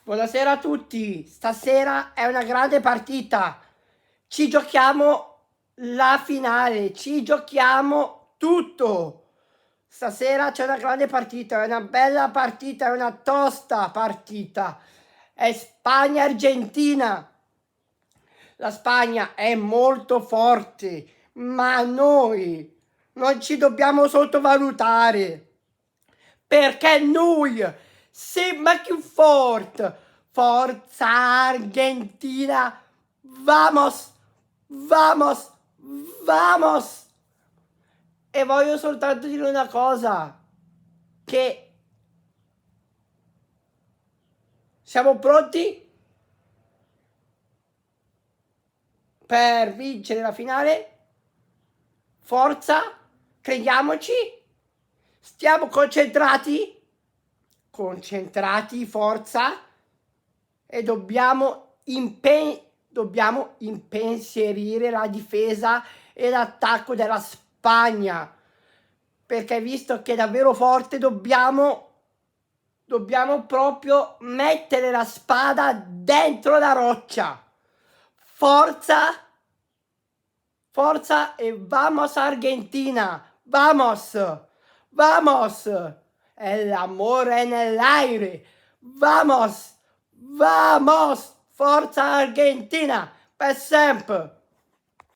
Buonasera a tutti, stasera è una grande partita, ci giochiamo la finale, ci giochiamo tutto. Stasera c'è una grande partita, è una bella partita, è una tosta partita, è Spagna-Argentina. La Spagna è molto forte, ma noi non ci dobbiamo sottovalutare, perché noi siamo più forti. Forza Argentina, vamos, vamos, vamos. E voglio soltanto dire una cosa, che siamo pronti per vincere la finale. Forza, crediamoci, stiamo concentrati, forza, e dobbiamo impensierire la difesa e l'attacco della Spagna, perché visto che è davvero forte dobbiamo proprio mettere la spada dentro la roccia. Forza, forza e vamos Argentina, vamos, vamos, el amor en el aire, vamos, vamos, forza Argentina, per sempre.